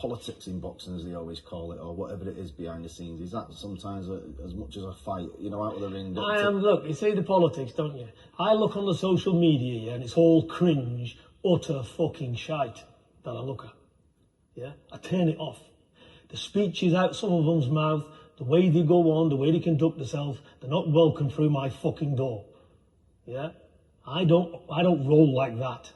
politics in boxing, as they always call it, or whatever it is behind the scenes? Is that sometimes as much as a fight, out of the ring? Look, you say the politics, don't you? I look on the social media, yeah, and it's all cringe, utter fucking shite that I look at. Yeah, I turn it off. The speeches out some of them's mouth, the way they go on, the way they conduct themselves, they're not welcome through my fucking door. Yeah, I don't roll like that.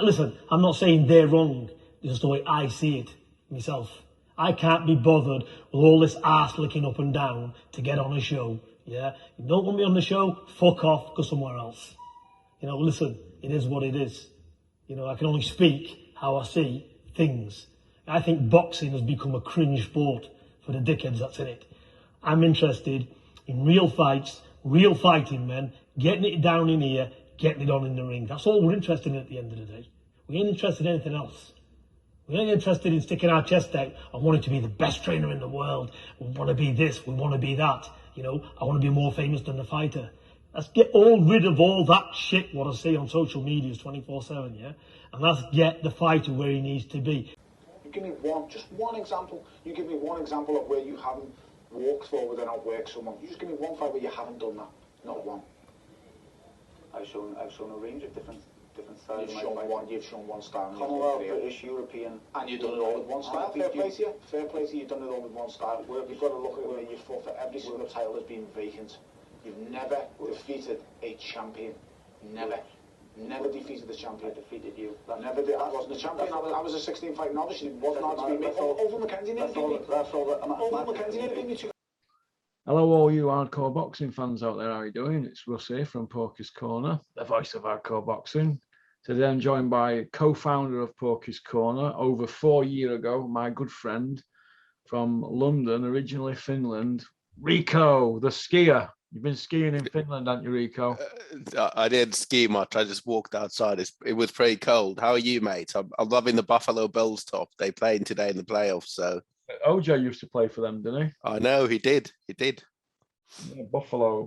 Listen, I'm not saying they're wrong. It's just the way I see it myself. I can't be bothered with all this arse licking up and down to get on a show. Yeah, you don't want me on the show? Fuck off, go somewhere else. Listen, it is what it is. I can only speak how I see things. I think boxing has become a cringe sport for the dickheads that's in it. I'm interested in real fights, real fighting men, getting it down in here, getting it on in the ring. That's all we're interested in at the end of the day. We ain't interested in anything else. We ain't interested in sticking our chest out and wanting to be the best trainer in the world. We want to be this, we want to be that. I want to be more famous than the fighter. Let's get rid of all that shit what I see on social media 24/7, yeah? And let's get the fighter where he needs to be. You give me one example. You give me one example of where you haven't walked forward and outworked someone. You just give me one fight where you haven't done that. Not one. I've shown a range of different styles. You've shown one style. Commonwealth, British, European. And you've done it all with one style. Fair play to you. Fair play to you. You've done it all with one style. You've got to look at where you've fought for every single title that's been vacant. You've never defeated a champion. Never. Never defeated the champion. I defeated you. Never did. I wasn't a champion. I was a 16-fight novice. It wasn't hard to beat me. Over McKenzie never beat me. Over McKenzie never beat me too. Hello, all you hardcore boxing fans out there. How are you doing? It's Russ here from Porky's Corner, the voice of hardcore boxing. Today I'm joined by co-founder of Porky's Corner over 4 years ago, my good friend from London, originally Finland, Riku, the skier. You've been skiing in Finland, haven't you, Riku? I didn't ski much. I just walked outside. It was pretty cold. How are you, mate? I'm loving the Buffalo Bills top. They playing today in the playoffs, so. OJ used to play for them, didn't he? I know, he did. Yeah, Buffalo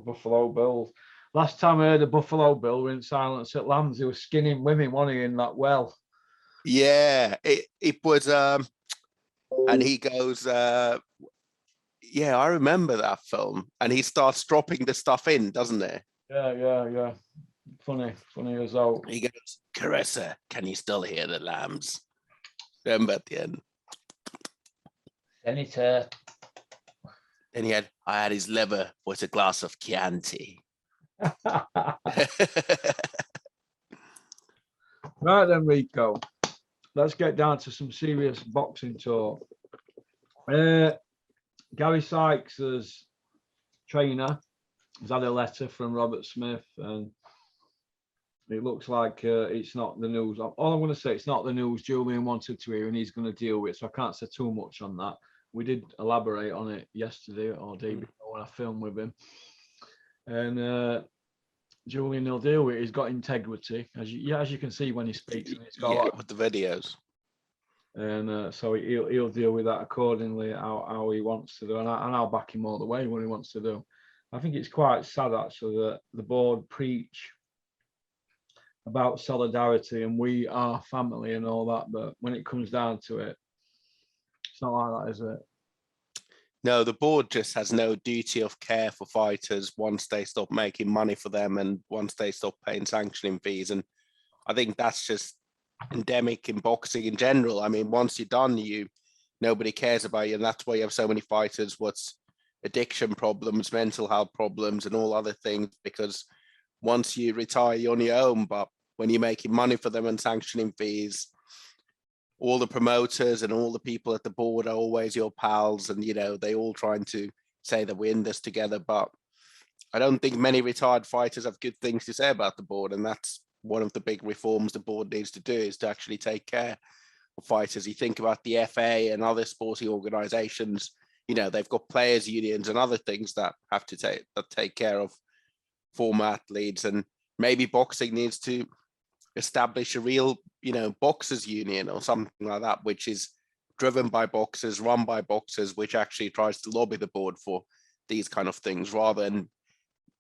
Bills. Last time I heard of Buffalo Bill were in Silence at Lambs. He was skinning women, wasn't he, in that well? Yeah, it was, and he goes, yeah, I remember that film. And he starts dropping the stuff in, doesn't he? Yeah. Funny as well. He goes, Caressa, can you still hear the lambs? Remember at the end? Senator. Then I had his liver with a glass of Chianti. Right then, Riku. Let's get down to some serious boxing talk. Gary Sykes' trainer has had a letter from Robert Smith, and it looks like it's not the news. All I'm going to say, it's not the news Julian wanted to hear, and he's going to deal with it, so I can't say too much on that. We did elaborate on it yesterday or day before when I filmed with him. And Julian will deal with it. He's got integrity, as you can see when he speaks. And he's got with the videos. And so he'll deal with that accordingly, how he wants to do. And I'll back him all the way when he wants to do. I think it's quite sad, actually, that the board preach about solidarity and we are family and all that. But when it comes down to it, it's not like that, is it? No, the board just has no duty of care for fighters once they stop making money for them and once they stop paying sanctioning fees. And I think that's just endemic in boxing in general. I mean, once you're done, nobody cares about you. And that's why you have so many fighters, what's addiction problems, mental health problems, and all other things, because once you retire, you're on your own. But when you're making money for them and sanctioning fees, all the promoters and all the people at the board are always your pals, and they all trying to say that we're in this together. But I don't think many retired fighters have good things to say about the board, and that's one of the big reforms the board needs to do, is to actually take care of fighters. You think about the FA and other sporting organizations, they've got players unions and other things that have to take care of former athletes, and maybe boxing needs to establish a real, boxers union or something like that, which is driven by boxers, run by boxers, which actually tries to lobby the board for these kind of things, rather than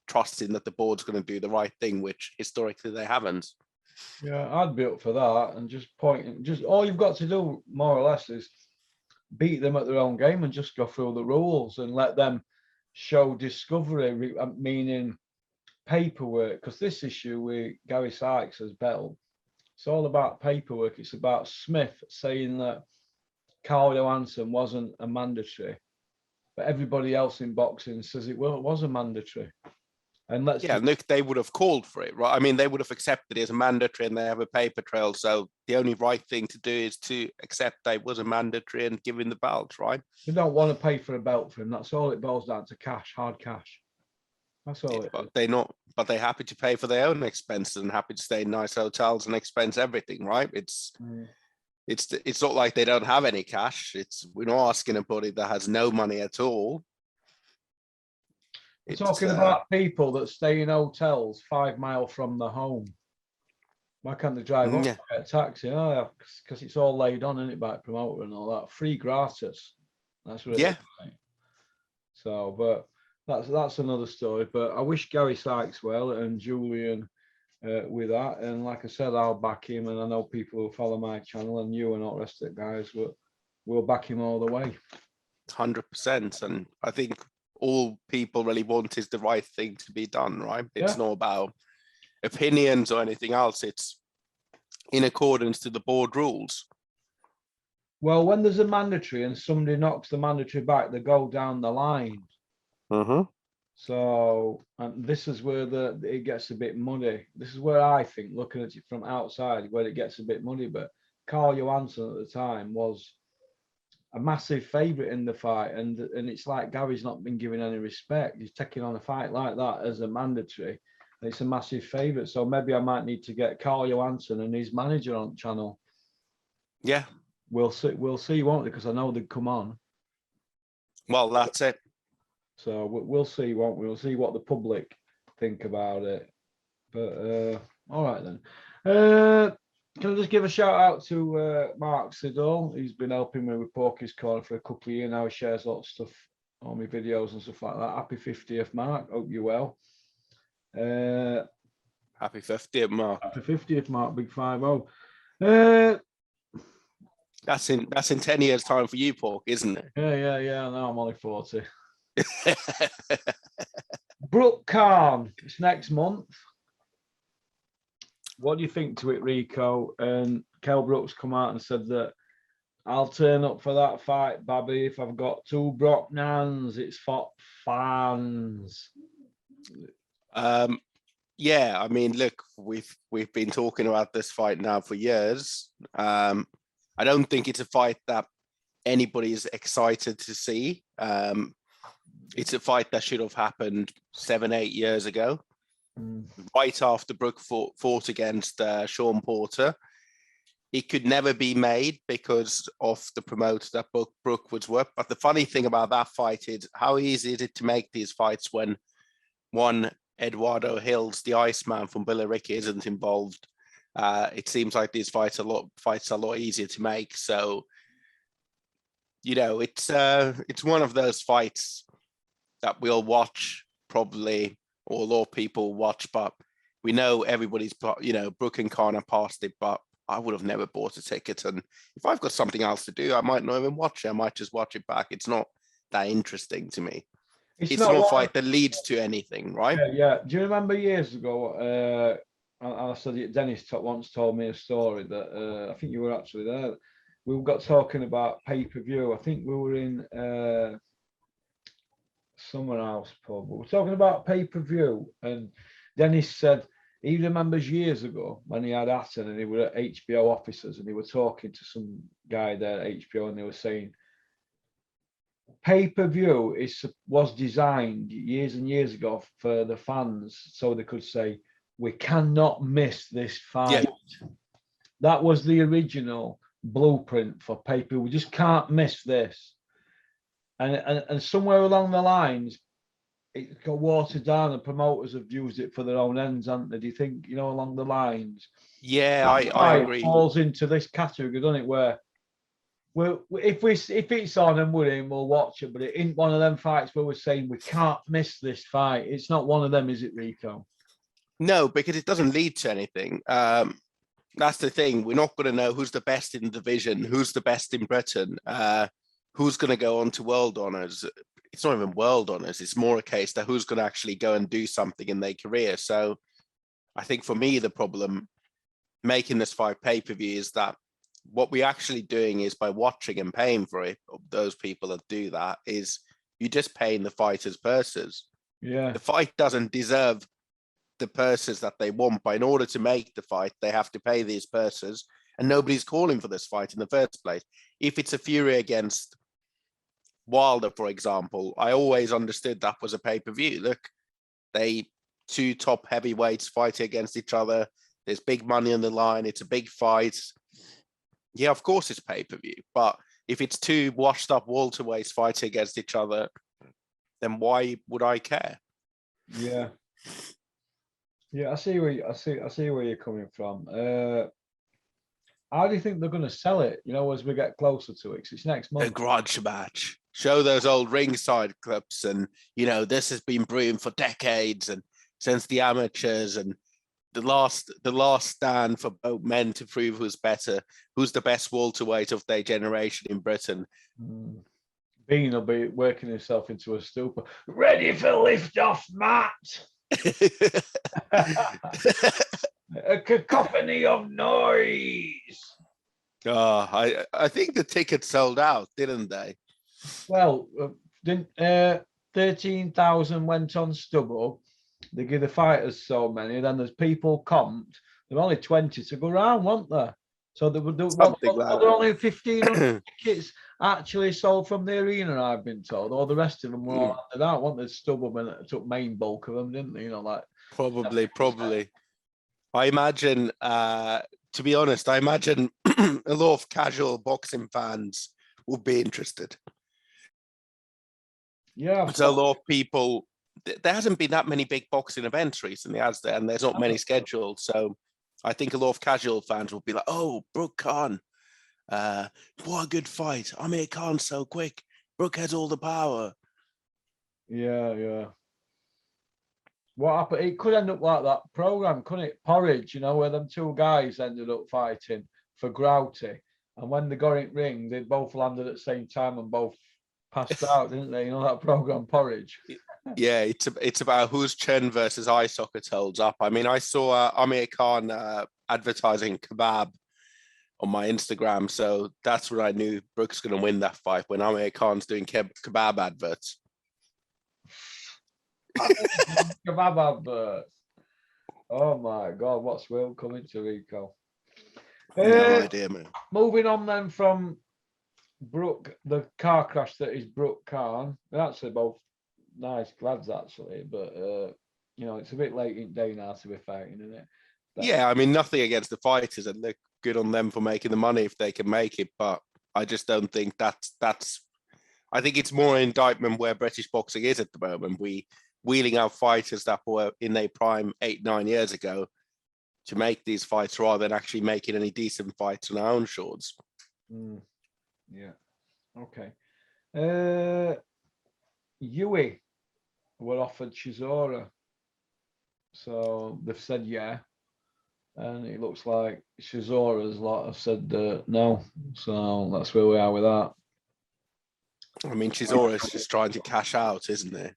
trusting that the board's going to do the right thing, which historically they haven't. Yeah, I'd be up for that, and just pointing. Just all you've got to do, more or less, is beat them at their own game and just go through the rules and let them show discovery, meaning paperwork. Because this issue with Gary Sykes as belt, it's all about paperwork. It's about Smith saying that Carl Johansson wasn't a mandatory, but everybody else in boxing says it was a mandatory. And look, they would have called for it, right? I mean, they would have accepted it as a mandatory, and they have a paper trail. So the only right thing to do is to accept that it was a mandatory and give him the belt, right? They don't want to pay for a belt for him. That's all it boils down to: cash, hard cash. That's all. But they're happy to pay for their own expenses and happy to stay in nice hotels and expense everything, right? It's not like they don't have any cash. We're not asking anybody that has no money at all. We're talking about people that stay in hotels 5 miles from the home. Why can't they drive up, get a taxi? Oh, because it's all laid on, isn't it, by promoter and all that. Free gratis. That's what it is. Right? So, but that's another story. But I wish Gary Sykes well and Julian with that. And like I said, I'll back him. And I know people who follow my channel and you and all the rest of the guys will back him all the way. 100%. And I think all people really want is the right thing to be done, right? It's not about opinions or anything else. It's in accordance to the board rules. Well, when there's a mandatory and somebody knocks the mandatory back, they go down the line. So, and this is where it gets a bit muddy. This is where I think, looking at it from outside, where it gets a bit muddy. But Carl Johansson at the time was a massive favourite in the fight, and it's like Gary's not been given any respect. He's taking on a fight like that as a mandatory, and it's a massive favourite. So maybe I might need to get Carl Johansson and his manager on channel. Yeah, we'll see, won't we? Because I know they'd come on. Well, that's it. So we'll see, won't we? We'll see what the public think about it. But all right then. Can I just give a shout out to Mark Siddall? He's been helping me with Porky's Corner for a couple of years now. He shares lots of stuff on my videos and stuff like that. Happy 50th, Mark. Hope you're well. Happy 50th, Mark. Happy 50th, Mark. Big 5-0. That's in 10 years' time for you, Pork, isn't it? Yeah. No, I'm only 40. Brook Khan. It's next month. What do you think to it, Rico? And Kell Brook's come out and said that I'll turn up for that fight, Babby, if I've got 2 Brocknans. It's for fans. Yeah, I mean, look, we've been talking about this fight now for years. I don't think it's a fight that anybody is excited to see. It's a fight that should have happened 7-8 years ago. Right after Brook fought against Sean Porter. It could never be made because of the promoter that Brook was with. But the funny thing about that fight is how easy is it to make these fights when one Eduardo Hills, the Iceman from Billericay, isn't involved. It seems like these fights are a lot easier to make. So, you know, it's one of those fights that we'll watch probably. Or a lot of people watch, but we know everybody's, Brook and Khan are past it, but I would have never bought a ticket. And if I've got something else to do, I might not even watch it. I might just watch it back. It's not that interesting to me. It's not a fight that leads to anything, right? Yeah. Do you remember years ago, I said it, Dennis once told me a story that I think you were actually there. We got talking about pay-per-view. I think we were in... Summer House pub. We're talking about pay-per-view, and Dennis said he remembers years ago when he had Hatton and he were at HBO offices and he were talking to some guy there at HBO and they were saying pay-per-view was designed years and years ago for the fans so they could say we cannot miss this fight. Yeah. That was the original blueprint for pay-per-view. We just can't miss this. And somewhere along the lines, it got watered down and promoters have used it for their own ends, haven't they? Do you think, along the lines? Yeah, I agree. It falls into this category, doesn't it? Where if it's on and we're in, we'll watch it. But it ain't one of them fights where we're saying we can't miss this fight. It's not one of them, is it, Rico? No, because it doesn't lead to anything. That's the thing. We're not going to know who's the best in the division, who's the best in Britain, who's going to go on to world honours. It's not even world honours. It's more a case that who's going to actually go and do something in their career. So I think for me, the problem making this fight pay-per-view is that what we're actually doing is by watching and paying for it, those people that do that, is you're just paying the fighters' purses. Yeah. The fight doesn't deserve the purses that they want, but in order to make the fight, they have to pay these purses, and nobody's calling for this fight in the first place. If it's a Fury against Wilder, for example, I always understood that was a pay-per-view. Look, they two top heavyweights fighting against each other. There's big money on the line. It's a big fight. Yeah, of course it's pay-per-view. But if it's two washed up welterweights fighting against each other, then why would I care? Yeah. Yeah, I see where you're coming from. How do you think they're going to sell it? You know, as we get closer to it, 'cause it's next month. A grudge match. Show those old ringside clips, and you know this has been brewing for decades, and since the amateurs, and the last stand for both men to prove who's better, who's the best welterweight of their generation in Britain. Bean will be working himself into a stupor. Ready for lift off, Matt. A cacophony of noise. Oh, I think the tickets sold out, didn't they? Well, didn't 13,000 went on stubble. They give the fighters so many, then there's people comped. There were only 20 to go around, weren't there? So there were only 1,500 tickets actually sold from the arena, I've been told. Or the rest of them were all handed out, weren't they? Stubble took main bulk of them, didn't they? You know, like probably. I imagine, to be honest, I imagine a lot of casual boxing fans would be interested. Yeah, so a lot of people. There hasn't been that many big boxing events recently, has there? And there's not many scheduled. So I think a lot of casual fans will be like, "Oh, Brook Khan, what a good fight! Amir Khan's so quick. Brook has all the power." Yeah. What happened? It could end up like that program, couldn't it? Porridge, you know, where them two guys ended up fighting for Grouty, and when they got in ring, they both landed at the same time and both passed out, didn't they? You know that program, Porridge. Yeah, it's about whose chin versus eye socket holds up. I mean, I saw Amir Khan advertising kebab on my Instagram, so that's when I knew Brook's going to win that fight, when Amir Khan's doing kebab adverts. Kebab adverts. Oh my God, what's Will coming to, Rico? No idea, man. Moving on then from Brook, the car crash that is Brook Khan. They're actually both nice lads, actually, but you know, it's a bit late in the day now to be fighting, isn't it? Yeah, I mean, nothing against the fighters, and they're good on them for making the money if they can make it, but I just don't think that's. I think it's more an indictment where British boxing is at the moment. We wheeling out fighters that were in their prime 8-9 years ago to make these fights rather than actually making any decent fights on our own shores. Yeah. Okay. Yui were offered Chisora, so they've said yeah, and it looks like Chisora's lot have said no. So that's where we are with that. I mean, Chisora's just trying to cash out, isn't it?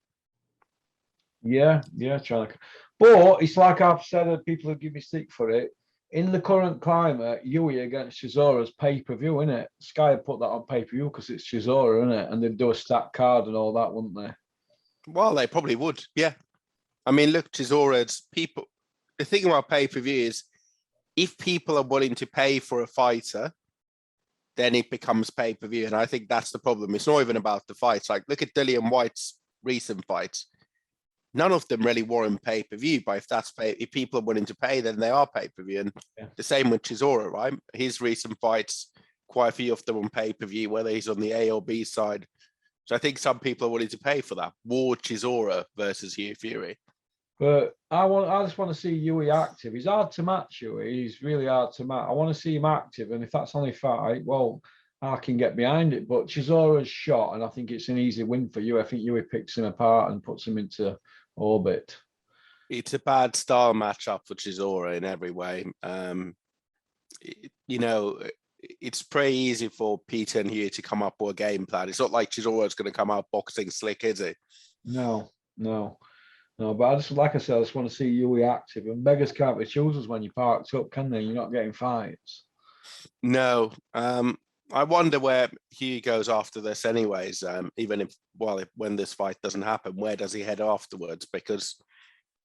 Yeah, trying to. But it's like I've said, that people have given me stick for it. In the current climate, Yui against Chisora's pay-per-view, isn't it? Sky would put that on pay-per-view because it's Chisora, isn't it? And they'd do a stacked card and all that, wouldn't they? Well, they probably would, yeah. I mean, look, Chisora's people. The thing about pay-per-view is, if people are willing to pay for a fighter, then it becomes pay-per-view. And I think that's the problem. It's not even about the fights. Like, look at Dillian White's recent fights. None of them really warrant pay-per-view, but if people are willing to pay, then they are pay-per-view. And the same with Chisora, right? His recent fights, quite a few of them on pay-per-view, whether he's on the A or B side. So I think some people are willing to pay for that. War Chisora versus Hugh Fury. But I just want to see Yui active. He's hard to match, Yui. He's really hard to match. I want to see him active, and if that's only fight, well, I can get behind it. But Chisora's shot, and I think it's an easy win for you. I think Yui picks him apart and puts him into orbit. It's a bad style matchup for Chisora in every way. you know, it's pretty easy for Peter and Hugh to come up with a game plan. It's not like Chisora's going to come out boxing slick, is it? No. But I just, like I said, I just want to see you active. And beggars can't be choosers when you're parked up, can they? You're not getting fights. No. I wonder where Hugh goes after this, anyways. Even if when this fight doesn't happen, where does he head afterwards? Because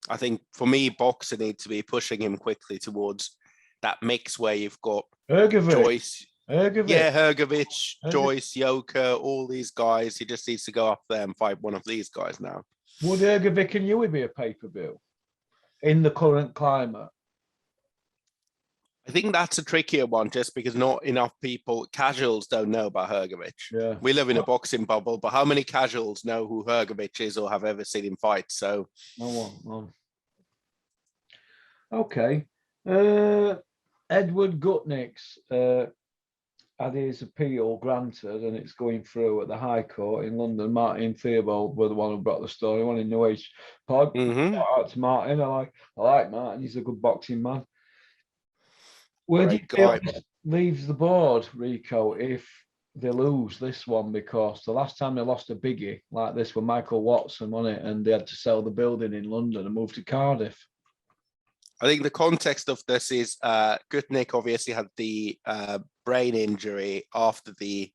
I think for me, boxing needs to be pushing him quickly towards that mix where you've got Joyce, Hrgovic, Joyce, Yoka, all these guys. He just needs to go up there and fight one of these guys now. Would Hrgovic and Yui be a pay-per-view in the current climate? I think that's a trickier one, just because not enough people, casuals, don't know about Hrgovic. Yeah. We live in a boxing bubble, but how many casuals know who Hrgovic is or have ever seen him fight? So no one. Okay. Edward Gutnick's had his appeal granted, and it's going through at the High Court in London. Martin Theobald were the one who brought the story. One in New Age pod. Shout out to Martin. I like Martin. He's a good boxing man. Where do you feel this leaves the board, Rico, if they lose this one? Because the last time they lost a biggie like this with Michael Watson on it, and they had to sell the building in London and move to Cardiff. I think the context of this is Gutnick obviously had the brain injury after the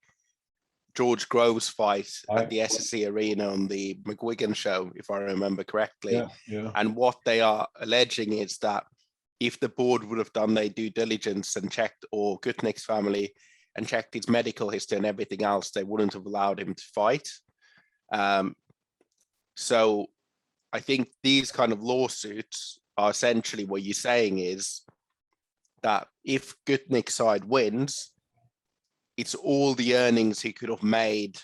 George Groves fight at the SSE Arena on the McGuigan show, if I remember correctly. Yeah. And what they are alleging is that if the board would have done their due diligence and checked, or Gutnick's family, and checked his medical history and everything else, they wouldn't have allowed him to fight. So I think these kind of lawsuits are essentially what you're saying is that if Gutnick's side wins, it's all the earnings he could have made,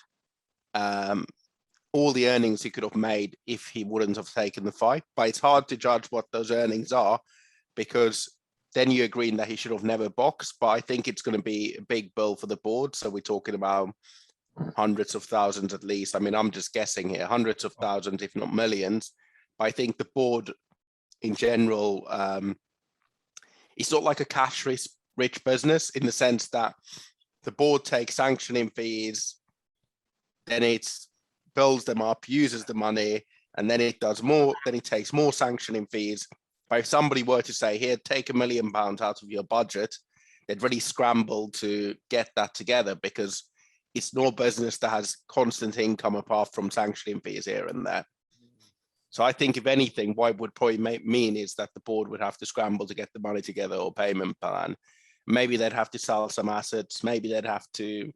if he wouldn't have taken the fight. But it's hard to judge what those earnings are, because then you're agreeing that he should have never boxed. But I think it's going to be a big bill for the board. So we're talking about hundreds of thousands at least. I mean, I'm just guessing here, hundreds of thousands, if not millions. But I think the board in general, it's not like a cash-rich business in the sense that the board takes sanctioning fees, then it builds them up, uses the money, and then it does more, then it takes more sanctioning fees. But if somebody were to say, here, take £1 million out of your budget, they'd really scramble to get that together, because it's no business that has constant income apart from sanctioning fees here and there. So I think, if anything, what it would probably mean is that the board would have to scramble to get the money together, or payment plan. Maybe they'd have to sell some assets. Maybe they'd have to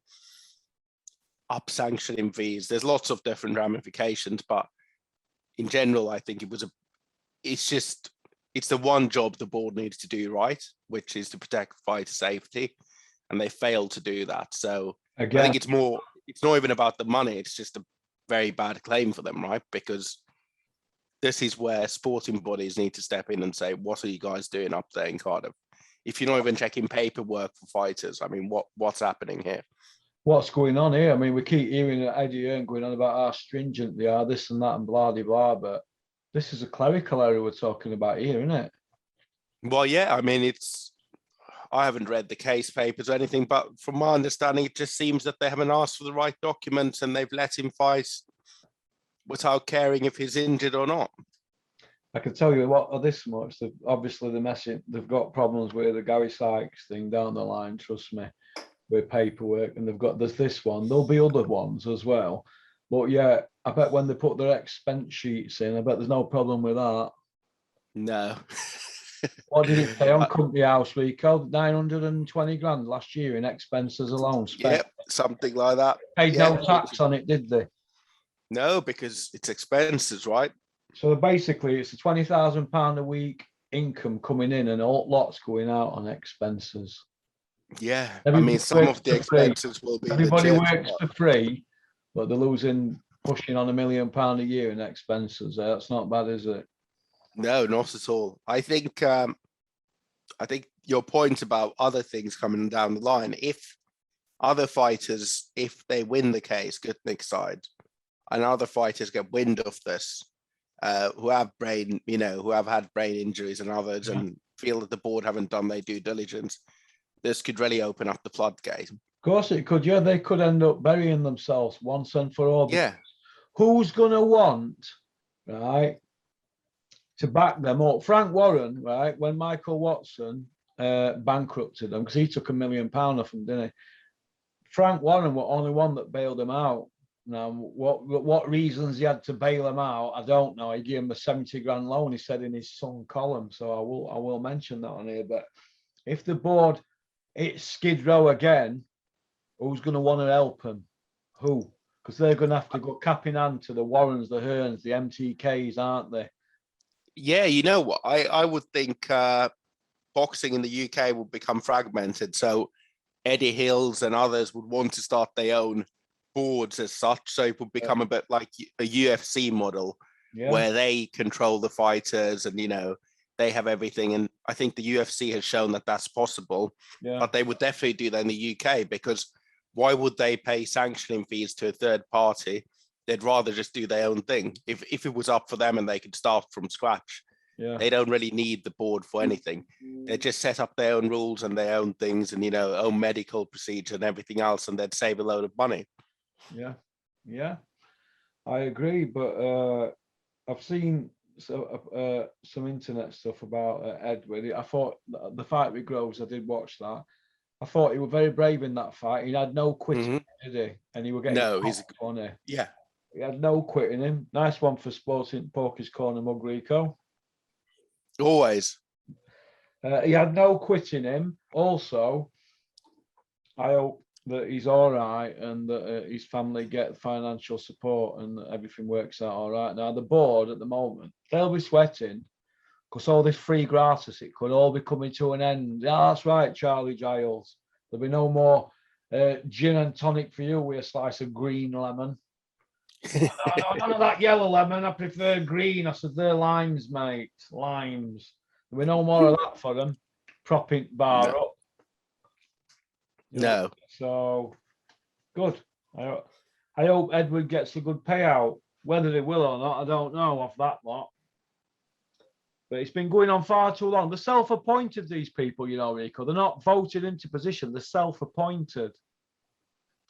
up sanctioning fees. There's lots of different ramifications, but in general, I think it's the one job the board needs to do right, which is to protect fighter safety, and they failed to do that. So again, I think it's not even about the money. It's just a very bad claim for them, right? Because this is where sporting bodies need to step in and say, what are you guys doing up there in Cardiff? If you're not even checking paperwork for fighters, I mean, what's happening here? What's going on here? I mean, we keep hearing Eddie Hearn going on about how stringent they are, this and that, and blah, blah, blah, but this is a clerical error we're talking about here, isn't it? Well, yeah, I mean, I haven't read the case papers or anything, but from my understanding, it just seems that they haven't asked for the right documents and they've let him fight without caring if he's injured or not. I can tell you what, this much, obviously they've got problems with the Gary Sykes thing down the line, trust me, with paperwork, and there's this one, there'll be other ones as well. But yeah, I bet when they put their expense sheets in, I bet there's no problem with that. No. What did it pay on Company House, Rico? 920 grand last year in expenses alone. Yep, something like that. Paid no tax on it, did they? No, because it's expenses, right? So basically, it's a £20,000 a week income coming in, and lots going out on expenses. Yeah, I mean, some of the expenses will be. Everybody works for free, but they're pushing on £1 million a year in expenses. That's not bad, is it? No, not at all. I think your point about other things coming down the line, if other fighters, if they win the case, Gutnick's side, and other fighters get wind of this, who have had brain injuries and others, and feel that the board haven't done their due diligence, this could really open up the floodgate. Of course it could, yeah. They could end up burying themselves once and for all. Yeah. Who's going to want, right, to back them up? Frank Warren, right, when Michael Watson bankrupted them, because he took £1 million off them, didn't he? Frank Warren was the only one that bailed him out. Now, what reasons he had to bail him out, I don't know. He gave him a 70 grand loan, he said in his Sun column. So I will mention that on here. But if the board hits Skid Row again, who's going to want to help them? Who? Because they're going to have to go cap in hand to the Warrens, the Hearns, the MTKs, aren't they? Yeah, you know what? I would think boxing in the UK would become fragmented. So Eddie Hills and others would want to start their own boards as such. So it would become a bit like a UFC model where they control the fighters and, you know, they have everything. And I think the UFC has shown that that's possible. But they would definitely do that in the UK, because why would they pay sanctioning fees to a third party? They'd rather just do their own thing. If it was up for them and they could start from scratch, they don't really need the board for anything. They just set up their own rules and their own things and, you know, own medical procedure and everything else, and they'd save a load of money. Yeah, I agree. But I've seen some internet stuff about Edward. I thought the fight with Groves, I did watch that. I thought he was very brave in that fight. He had no quitting, did he? And he was getting he's on. Yeah. He had no quitting him. Nice one for Sporting Poker's Corner, Mug Rico. Always. He had no quitting him. Also, I hope that he's all right and that his family get financial support and that everything works out all right. Now, the board at the moment, they'll be sweating because all this free gratis, it could all be coming to an end. Yeah, that's right, Charlie Giles. There'll be no more gin and tonic for you with a slice of green lemon. None of that yellow lemon. I prefer green. I said, they're limes, mate. Limes. There'll be no more of that for them. Propping bar up. No. So, good. I hope Edward gets a good payout. Whether they will or not, I don't know off that lot. But it's been going on far too long. They're self-appointed, these people, you know, Rico. They're not voted into position. They're self-appointed.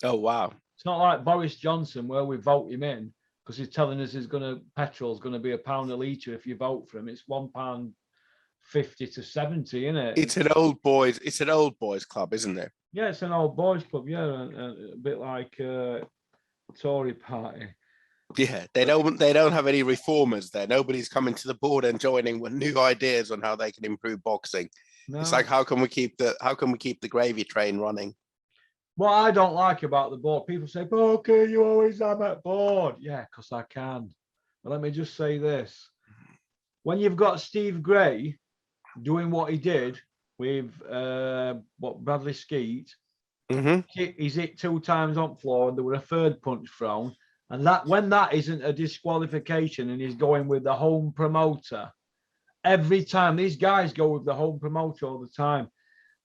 Oh, wow. It's not like Boris Johnson where we vote him in because he's telling us petrol's going to be £1 a litre if you vote for him. It's £1.50 to 70, isn't it? It's an old boys club, isn't it? Yeah, it's an old boys club. Yeah, a bit like Tory party. Yeah, they don't have any reformers there. Nobody's coming to the board and joining with new ideas on how they can improve boxing. No. It's like, how can we keep the gravy train running? What I don't like about the board, people say, "Okay, you always have at board." Yeah, because I can. But let me just say this: when you've got Steve Gray doing what he did with Bradley Skeet, he's hit 2 times on floor, and there were a third punch thrown. And that when that isn't a disqualification and he's going with the home promoter, every time these guys go with the home promoter all the time,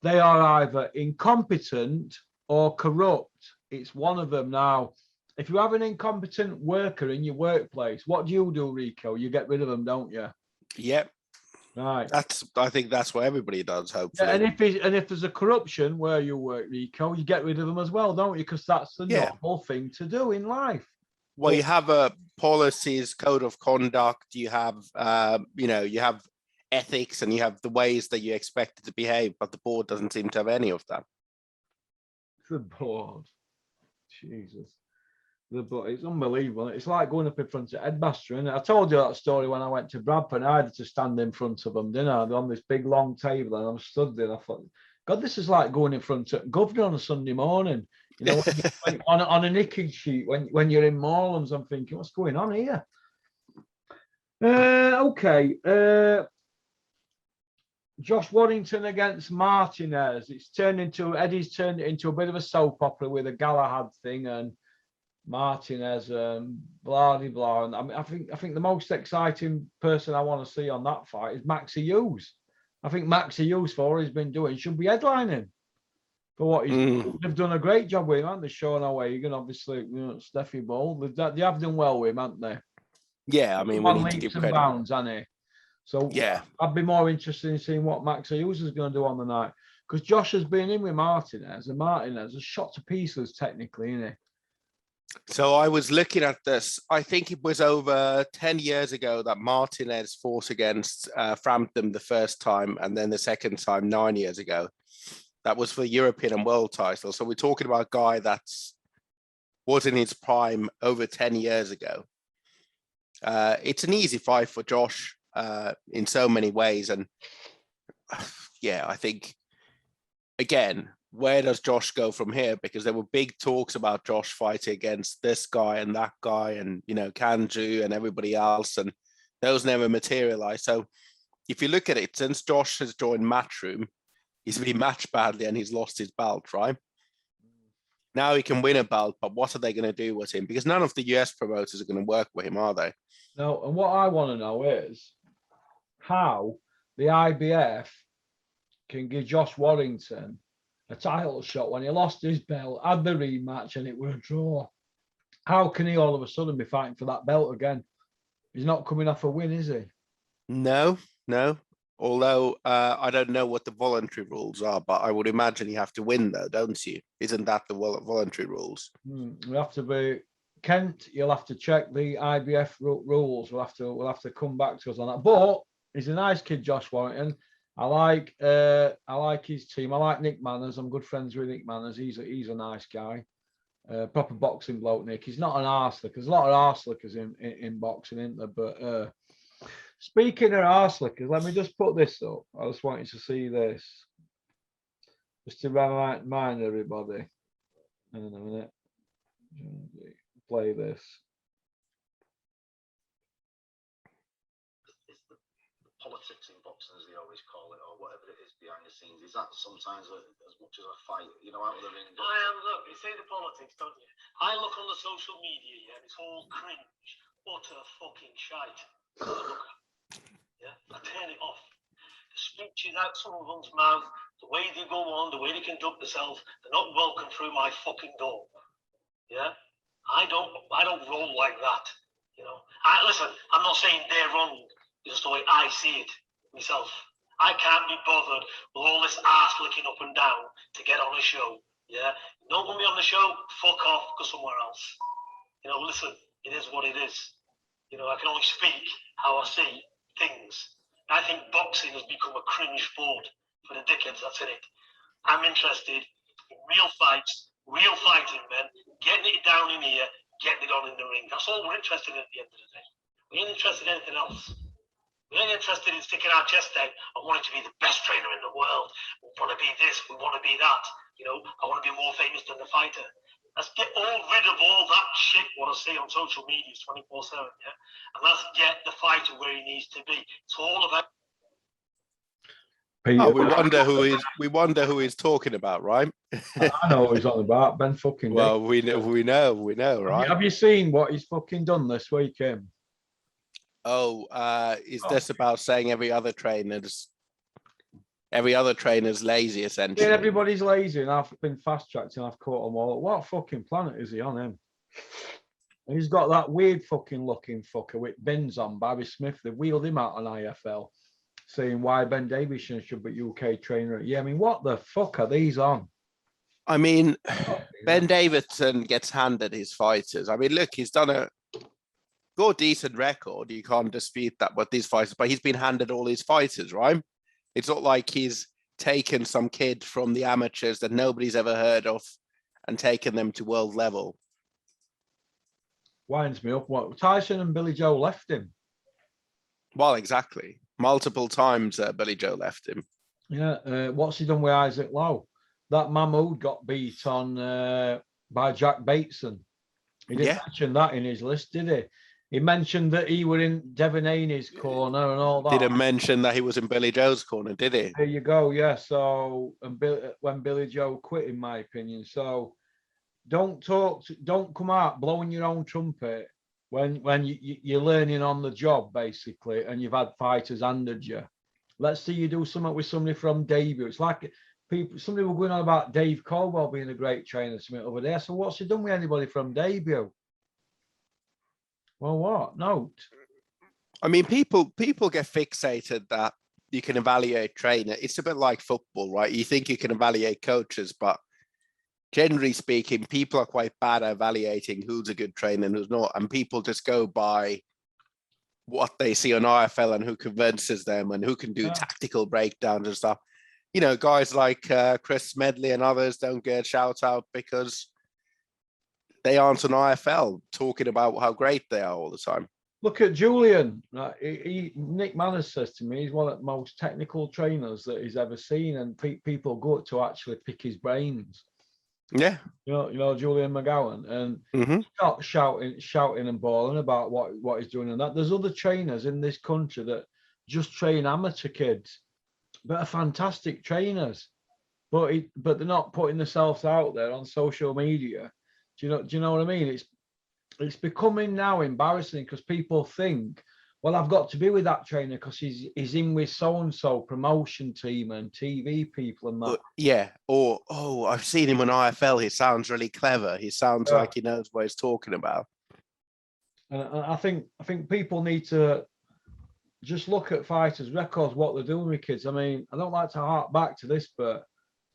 they are either incompetent or corrupt. It's one of them. Now, if you have an incompetent worker in your workplace, what do, Rico? You get rid of them, don't you? Yep. Right. I think that's what everybody does, hopefully. Yeah, and if there's a corruption where you work, Rico, you get rid of them as well, don't you? Because that's the normal thing to do in life. Well, you have a policies, code of conduct. You have, you have ethics, and you have the ways that you expect it to behave. But the board doesn't seem to have any of that. The board, Jesus, the board. It's unbelievable. It's like going up in front of Headmaster. And I told you that story when I went to Bradford. I had to stand in front of them, didn't I? They're on this big long table, and I'm stood there. I thought, God, this is like going in front of governor on a Sunday morning. You know, on a nicking sheet when you're in Moorlands, I'm thinking, what's going on here? Okay. Josh Waddington against Martinez. Eddie's turned it into a bit of a soap opera with a Galahad thing and Martinez blah blah blah. And I think the most exciting person I want to see on that fight is Maxi Hughes. I think Maxi Hughes, for what he's been doing, should be headlining. For what they've done a great job with him, haven't they? Sean O'Hagan, obviously, Steffi Ball. They have done well with him, haven't they? Yeah, I mean, we need to give credit. Bounds, hasn't he? So yeah, I'd be more interested in seeing what Max Hughes is going to do on the night. Because Josh has been in with Martinez, and Martinez is shot to pieces technically, isn't he? So I was looking at this. I think it was over 10 years ago that Martinez fought against Frampton the first time, and then the second time 9 years ago. That was for European and world title. So we're talking about a guy that's was in his prime over 10 years ago. It's an easy fight for Josh in so many ways. And yeah, I think, again, where does Josh go from here? Because there were big talks about Josh fighting against this guy and that guy and, you know, Kanju and everybody else. And those never materialized. So if you look at it, since Josh has joined Matchroom, he's been matched badly and he's lost his belt, right? Now he can win a belt, but what are they going to do with him? Because none of the US promoters are going to work with him, are they? No, and what I want to know is how the IBF can give Josh Warrington a title shot when he lost his belt, had the rematch, and it was a draw. How can he all of a sudden be fighting for that belt again? He's not coming off a win, is he? No. Although I don't know what the voluntary rules are, but I would imagine you have to win, though, don't you? Isn't that the voluntary rules? We have to be Kent. You'll have to check the IBF rules. We'll have to come back to us on that. But he's a nice kid, Josh Warrington. I like his team. I like Nick Manners. I'm good friends with Nick Manners. He's a nice guy. Proper boxing bloke, Nick. He's not an arse licker. There's a lot of arse lickers in boxing, isn't there? But speaking of arse lickers, let me just put this up. I just want you to see this. Just to remind everybody. Hang on a minute. Play this. Politics in boxing, as they always call it, or whatever it is behind the scenes, is that sometimes as much as a fight, you know, out of the ring? Look, you say the politics, don't you? I look on the social media, yeah, and it's all cringe, utter fucking shite. Yeah, I turn it off. The speeches out someone's mouth, the way they go on, the way they conduct themselves, they're not welcome through my fucking door. Yeah, I don't roll like that. You know, listen, I'm not saying they're wrong. It's just the way I see it myself. I can't be bothered with all this ass licking up and down to get on a show. Yeah, not going to be on the show. Fuck off, go somewhere else. You know, listen, it is what it is. You know, I can only speak how I see things. I think boxing has become a cringe sport for the dickheads that's in it. I'm interested in real fights, real fighting men, getting it down in here, getting it on in the ring. That's all we're interested in at the end of the day. We ain't interested in anything else. We ain't interested in sticking our chest out and wanting to be the best trainer in the world. We want to be this, we want to be that. You know, I want to be more famous than the fighter. Let's get rid of all that shit what I see on social media 24/7, yeah? And let's get the fighter where he needs to be. It's all about... Oh, we wonder who he's talking about, right? I know what he's on about. Ben fucking Well, we know, right? Have you seen what he's fucking done this weekend? Is this about saying every other trainer's lazy, essentially? Yeah, everybody's lazy, and I've been fast tracked and I've caught them all. What fucking planet is he on, him? And he's got that weird fucking looking fucker with bins on, Barry Smith. They wheeled him out on IFL, saying why Ben Davison should be UK trainer. Yeah, I mean, what the fuck are these on? I mean, Ben Davison gets handed his fighters. I mean, look, he's done a good, decent record. You can't dispute that with these fighters, but he's been handed all his fighters, right? It's not like he's taken some kid from the amateurs that nobody's ever heard of and taken them to world level. Winds me up. What, Tyson and Billy Joe left him? Well, exactly. Multiple times Billy Joe left him. Yeah. What's he done with Isaac Lowe? That Mahmood got beat on by Jack Bateson. He didn't mention that in his list, did he? He mentioned that he were in Devin Haney's corner and all that. Didn't mention that he was in Billy Joe's corner, did he? There you go. Yeah. So, when Billy Joe quit, in my opinion. So, don't come out blowing your own trumpet when you're learning on the job, basically, and you've had fighters handed you. Let's see you do something with somebody from debut. It's like somebody were going on about Dave Caldwell being a great trainer over there. So what's he done with anybody from debut? Well, what? Note. I mean, people get fixated that you can evaluate trainer. It's a bit like football, right? You think you can evaluate coaches, but generally speaking, people are quite bad at evaluating who's a good trainer and who's not. And people just go by what they see on IFL and who convinces them and who can do tactical breakdowns and stuff. You know, guys like Chris Smedley and others don't get shout out because they aren't on IFL talking about how great they are all the time. Look at Julian. Right? Nick Manners says to me he's one of the most technical trainers that he's ever seen, and people go to actually pick his brains. Yeah, you know Julian McGowan, and he's not shouting and bawling about what he's doing and that. There's other trainers in this country that just train amateur kids, but are fantastic trainers, but they're not putting themselves out there on social media. Do you know what I mean? It's becoming now embarrassing because people think, well, I've got to be with that trainer because he's in with so-and-so promotion team and TV people and that. Yeah. Or, oh, I've seen him on IFL. He sounds really clever. He sounds like he knows what he's talking about. And I think people need to just look at fighters' records, what they're doing with kids. I mean, I don't like to hark back to this, but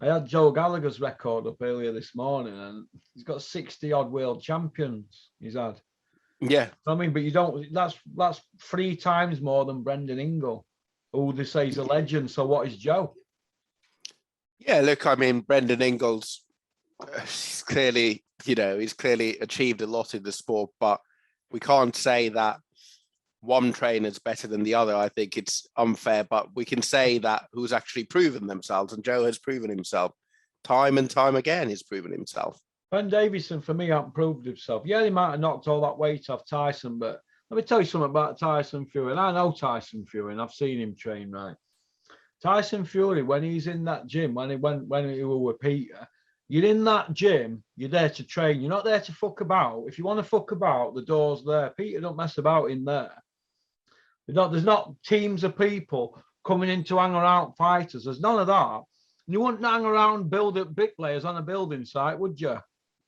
I had Joe Gallagher's record up earlier this morning, and he's got 60-odd world champions he's had. Yeah. I mean, but you don't, that's 3 times more than Brendan Ingle, who they say is a legend. So what is Joe? Yeah, look, I mean, Brendan Ingles, he's clearly achieved a lot in the sport, but we can't say that one trainer is better than the other. I think it's unfair, but we can say that who's actually proven themselves, and Joe has proven himself time and time again. He's proven himself. Ben Davison, for me, hasn't proved himself. Yeah, he might have knocked all that weight off Tyson, but let me tell you something about Tyson Fury. And I know Tyson Fury, and I've seen him train, right? Tyson Fury, when he's in that gym, when he was with Peter, you're in that gym, you're there to train. You're not there to fuck about. If you want to fuck about, the door's there. Peter don't mess about in there. There's not teams of people coming in to hang around fighters. There's none of that. You wouldn't hang around bricklayers on a building site, would you?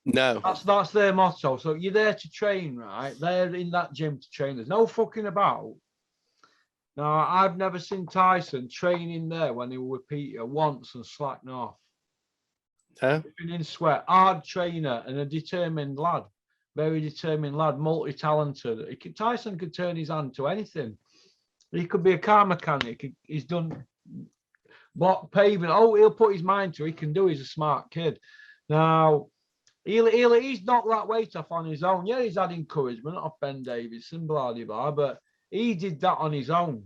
No. That's their motto. So you're there to train, right? They're in that gym to train. There's no fucking about. Now, I've never seen Tyson training there when he was with Peter once and slacking off. Huh? In sweat, hard trainer and a determined lad. Very determined lad, multi-talented. Tyson could turn his hand to anything. He could be a car mechanic. He's done block paving. Oh, he'll put his mind to it. He can do. He's a smart kid. Now, he's knocked that weight off on his own. Yeah, he's had encouragement off Ben Davison, blah, blah, blah, but he did that on his own.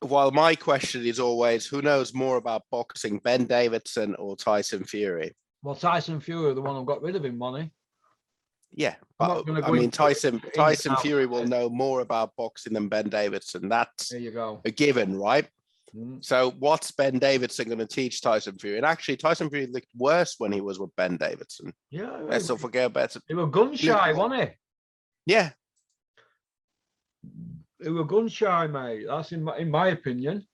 Well, my question is always, who knows more about boxing, Ben Davison or Tyson Fury? Well, Tyson Fury, the one who got rid of him, money. Yeah, but I mean, Tyson Fury will know more about boxing than Ben Davison. That's there you go. A given, right? So what's Ben Davison going to teach Tyson Fury? And actually, Tyson Fury looked worse when he was with Ben Davison. Yeah. Let's not forget about it. He was gun shy, wasn't he? Yeah. He was gun shy, mate. That's in my opinion.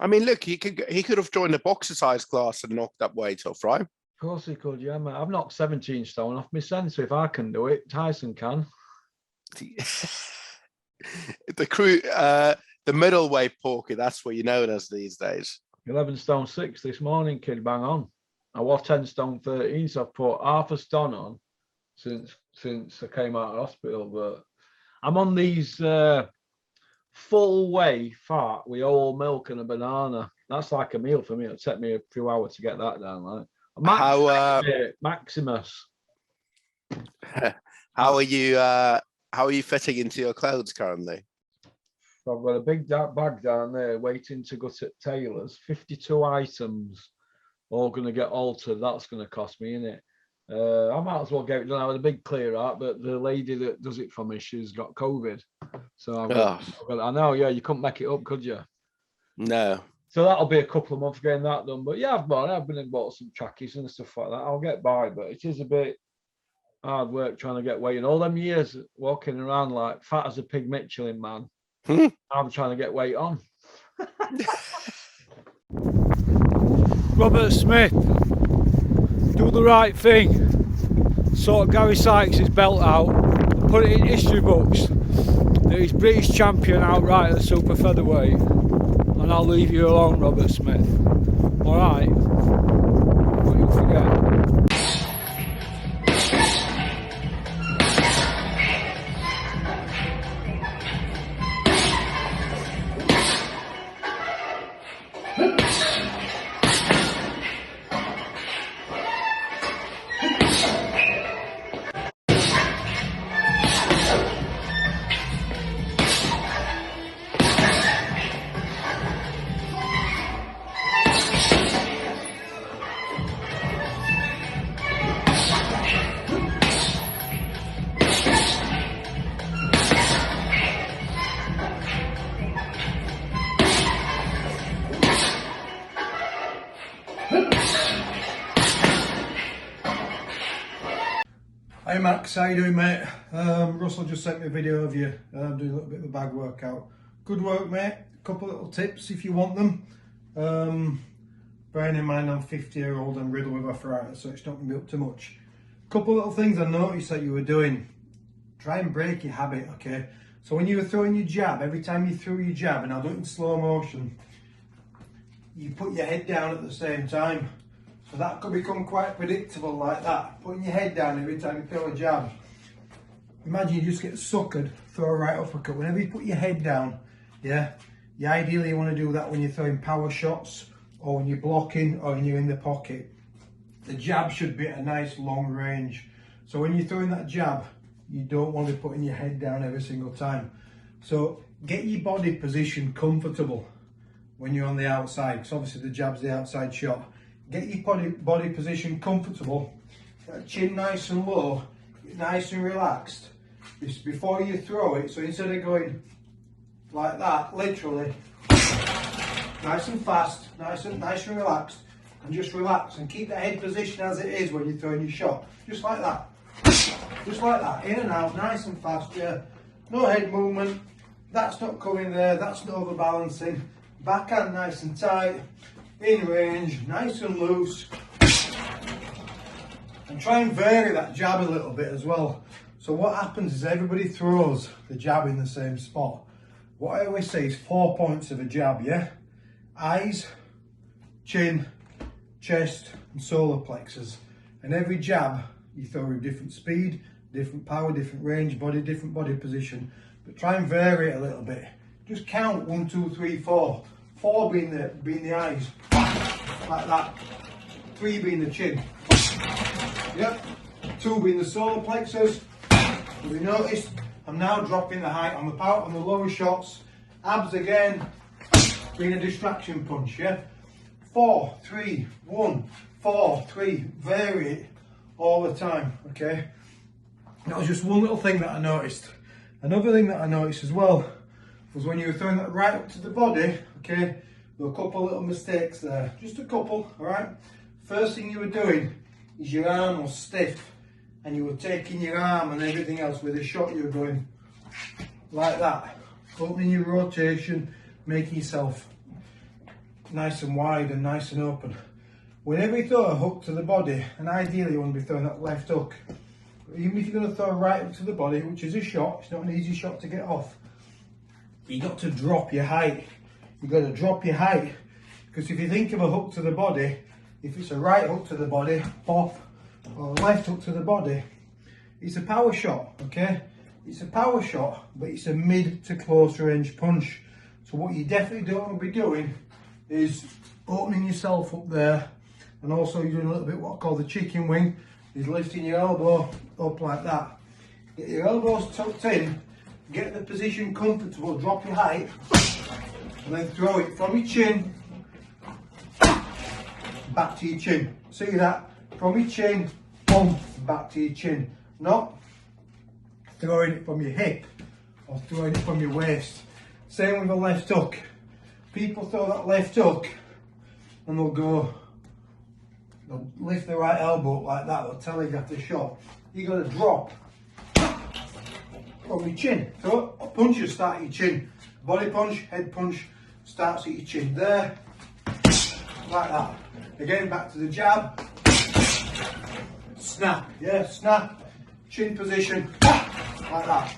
I mean, look, he could have joined a boxercise class and knocked that weight off, right? Of course he could, yeah, mate. I've knocked 17 stone off my sensor. If I can do it, Tyson can. The crew, the middleweight porky, that's what you're known as these days. 11 stone 6 this morning, kid, bang on. I was 10 stone 13, so I've put half a stone on since I came out of hospital. But I'm on these full whey fat with all milk and a banana. That's like a meal for me. It'll take me a few hours to get that down, right? Maximus. How are you fitting into your clothes currently? I've got a big dark bag down there waiting to go to Taylor's. 52 items, all going to get altered. That's going to cost me, innit? I might as well get it done. I had a big clear out, but the lady that does it for me, she's got COVID. So I know, yeah, you couldn't make it up, could you? No. So that'll be a couple of months getting that done. But yeah, I've been and bought some trackies and stuff like that. I'll get by, but it is a bit hard work trying to get weight. And all them years walking around like fat as a pig Michelin man, I'm trying to get weight on. Robert Smith, do the right thing. Sort Gary Sykes' belt out, put it in history books that he's British champion outright at super featherweight. and I'll leave you alone, Robert Smith. Alright? Don't you forget. Hey Max, how you doing mate? Russell just sent me a video of you doing a little bit of a bag workout. Good work mate, a couple of little tips if you want them. Bearing in mind I'm 50-year-old and riddled with arthritis, so it's not going to be up to much. Couple of little things I noticed that you were doing. Try and break your habit, okay? So when you were throwing your jab, every time you threw your jab, and I'll do it in slow motion, you put your head down at the same time. So that could become quite predictable like that. Putting your head down every time you throw a jab. Imagine you just get suckered, throw a right uppercut. Whenever you put your head down, yeah, you ideally want to do that when you're throwing power shots or when you're blocking or when you're in the pocket. The jab should be at a nice long range. So when you're throwing that jab, you don't want to be putting your head down every single time. So get your body position comfortable when you're on the outside, because obviously the jab's the outside shot. Get your body position comfortable, chin nice and low, nice and relaxed. Just before you throw it, so instead of going like that, literally, nice and fast, nice and relaxed, and just relax and keep the head position as it is when you're throwing your shot. Just like that. Just like that, in and out, nice and fast, yeah. No head movement, that's not coming there, that's not overbalancing. Backhand nice and tight. In range, nice and loose, and try and vary that jab a little bit as well. So what happens is everybody throws the jab in the same spot. What I always say is 4 points of a jab, yeah? Eyes, chin, chest and solar plexus. And every jab you throw with different speed, different power, different range, different body position. But try and vary it a little bit. Just count 1, 2, 3, 4. 4 being the eyes, like that. 3 being the chin. Yep. 2 being the solar plexus. As you notice, I'm now dropping the height on the lower shots. Abs again, being a distraction punch, yeah? 4, 3, 1, 4, 3, vary it all the time, okay? That was just one little thing that I noticed. Another thing that I noticed as well was when you were throwing that right up to the body, okay, there were a couple of little mistakes there, just a couple, all right? First thing you were doing is your arm was stiff and you were taking your arm and everything else with a shot, you were going like that, opening your rotation, making yourself nice and wide and nice and open. Whenever you throw a hook to the body, and ideally you want to be throwing that left hook, even if you're going to throw a right hook to the body, which is a shot, it's not an easy shot to get off, you got to drop your height. You got to drop your height, because if you think of a hook to the body, if it's a right hook to the body, pop, or a left hook to the body, it's a power shot, okay? It's a power shot, but it's a mid to close range punch. So what you definitely don't want to be doing is opening yourself up there, and also you're doing a little bit what I call the chicken wing, is lifting your elbow up like that. Get your elbows tucked in, get the position comfortable, drop your height, and then throw it from your chin back to your chin. See that? From your chin, boom, back to your chin. Not throwing it from your hip or throwing it from your waist. Same with the left hook. People throw that left hook and they'll lift the right elbow up like that, they'll telegraph the shot. You got to drop from your chin. So a punch will start at your chin. Body punch, head punch starts at your chin. There, like that. Again, back to the jab. Snap, yeah, snap. Chin position, like that.